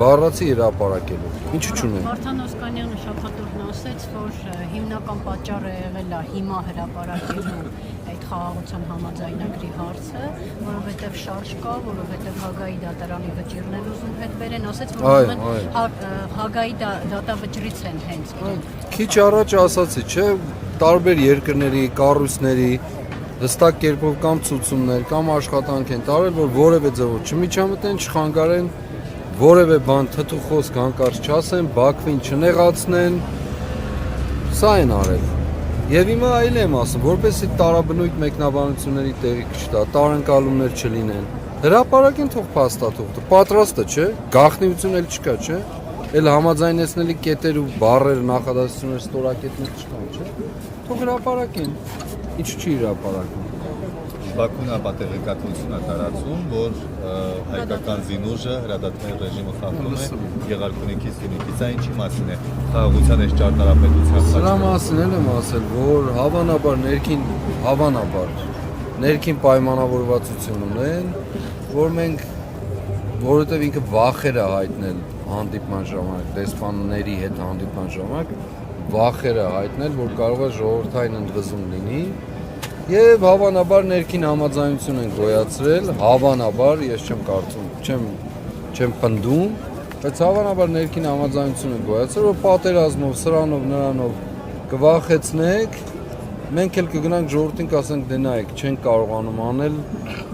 Բառացի հրապարակելու։ Ինչու՞ չունեն։ Վարդան Օսկանյանը շաբաթօրն ասաց, որ հիմնական պատճառը եղել է հիմա հրապարակելու այդ խաղաղության համաձայնագրի հարցը, որովհետև շարժ կա, որովհետև Հագայի դատարանի վճիրն են ուզում հետ բերեն, ասաց, որ Հագայի դատավճռից են հենց իրեն։ Քիչ առաջ ասացի, չէ, տարբեր երկրների, կառույցների հստակ կերպով կամ ցուցումներ, կամ աշխատանք են տարել, որ որևէ ձևով չմիջամտեն, չխանգարեն որևէ բան թթու խոսք հանկարծ չասեն, Բաքվին չնեղացնեն, սա են արել։ Եվ հիմա այլ եմ ասում, որպեսզի տարաբնույթ մեկնաբանությունների տեղի չտա, տարընկալումներ չլինեն։ Հրապարակեն թող փաստաթուղթը, պատրաստը չէ, գաղտնիություն էլ չկա, չէ։ Էլ համաձայնեցնելի կետեր ու բառեր, նախադասություններ, ստորակետներ չկան, չէ։ Թող հրապարակեն։ Ինչու՞ չի հրապարակում։ Բաքուն ապատեղեկատվություն է տարածում, որ հայկական զինուժը հրադադարի ռեժիմը խախտում է Եղարքունիքից Սյունիքից, այն ինչի մասին է խաղաղության այս ճարտարապետության։ Սրա մասին եմ ասել, որ հավանաբար ներքին պայմանավորվածություն ունեն, որ մենք, որովհետև ինքը վախեր է հայտնել հանդիպման ժամանակ, դեսպանների հետ հանդիպման ժամանակ, վախեր է հայտնել, որ կարող է ժողովրդային ընդվզում լինի։ Եվ հավանաբար ներքին համաձայնություն են գոյացրել, հավանաբար, ես չեմ կարծում, չեմ պնդում, բայց հավանաբար ներքին համաձայնություն են գոյացրել, որ պատերազմով, սրանով, նրանով կվախեցնեք, մենք էլ կգնանք ժողովրդին կասենք դե նայեք, չենք կարողանում անել,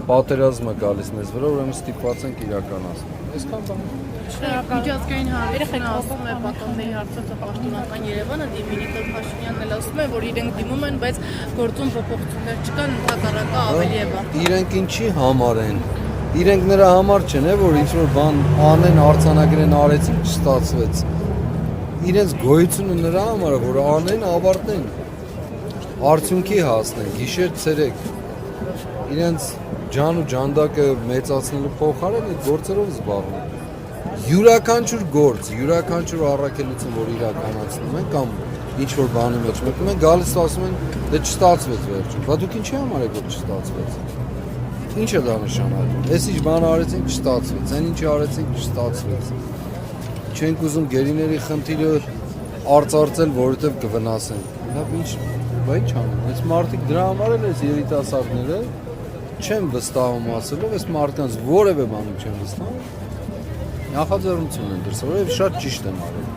պատերազմը գալիս մեզ վրա, ուրեմն ստիպված ենք իրականացնել։ Այսքան բան։ Միջազգային հանրությունը ասում է պատանների հարցով պաշտոնական Երևանը Դիմիտրի Փաշինյանն էլ ասում է, որ իրենք դիմում են, բայց գործում փոփոխություններ չկան, հակառակը ավելի է բարդ։ Իրենք ինչի համար են։ Իրենք նրա համար չեն, որ ինչ-որ բան անեն, արձանագրեն, արեցին, չստացվեց։ Իրենց գոյությունը նրա համար է, որ անեն, ավարտեն։ Արդյունքի հասնեն, գիշեր ցերեկ։ Իրենց ջան ու ջանդակը մեծացնելու փոխարեն այդ գործերով զբաղվում։ Յուրաքանչյուր գործ, յուրաքանչյուր առաքելություն, որ իրականացնում են կամ ինչ-որ բանի մեջ մտնում են, գալիս ասում են, դե չստացվեց վերջում։ Բա դուք ինչի համար եք որ չստացվեց։ Ինչ է դա նշանակում։ Էս ինչ բան արեցինք չստացվեց, այն ինչ արեցինք չստացվեց։ Չենք ուզում գերիների խնդիրը արծարծել, որովհետև կվնասեն։ Լավ, ինչ անեմ։ Այս մարդիկ դրա համար էլ էս երիտասարդները չեմ վստահում ասելով, այս մարդկանց որևէ բանում չեմ վստահում։ Նախաձեռնություն են դրսել, որովհետև շատ ճիշտ են արել։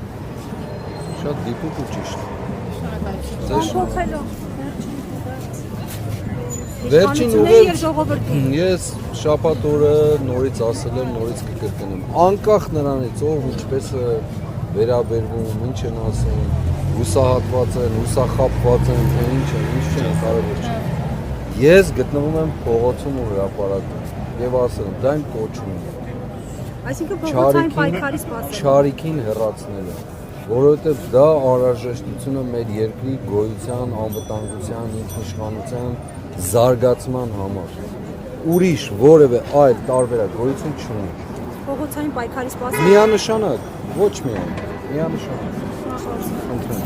Շատ դիպուկ ու ճիշտ։ Վերջին ուղերձ ես շաբաթ օրը նորից ասել եմ, նորից կկրկնեմ։ Անկախ նրանից ով ինչպես է վերաբերվում, ինչ են ասում, հուսահատված են, հուսախաբված են, թե ինչ չեն, կարևոր չէ։ Ես գտնվում եմ փողոցում ու հրապարակում եւ ասել եմ, դա իմ կոչում է։ Այսինքն փողոցային պայքարի սպասել։ Չարիքին հեռացնելը, որովհետեւ դա անհրաժեշտությունը մեր երկրի գոյության, անվտանգության, ինքնիշխանության զարգացման համար։ Ուրիշ որևէ այլ տարբերակ գոյություն չունի։ Փողոցային պայքարի սպասել։ Միանշանակ, ոչ միայն, միանշանակ։ Խնդրեմ,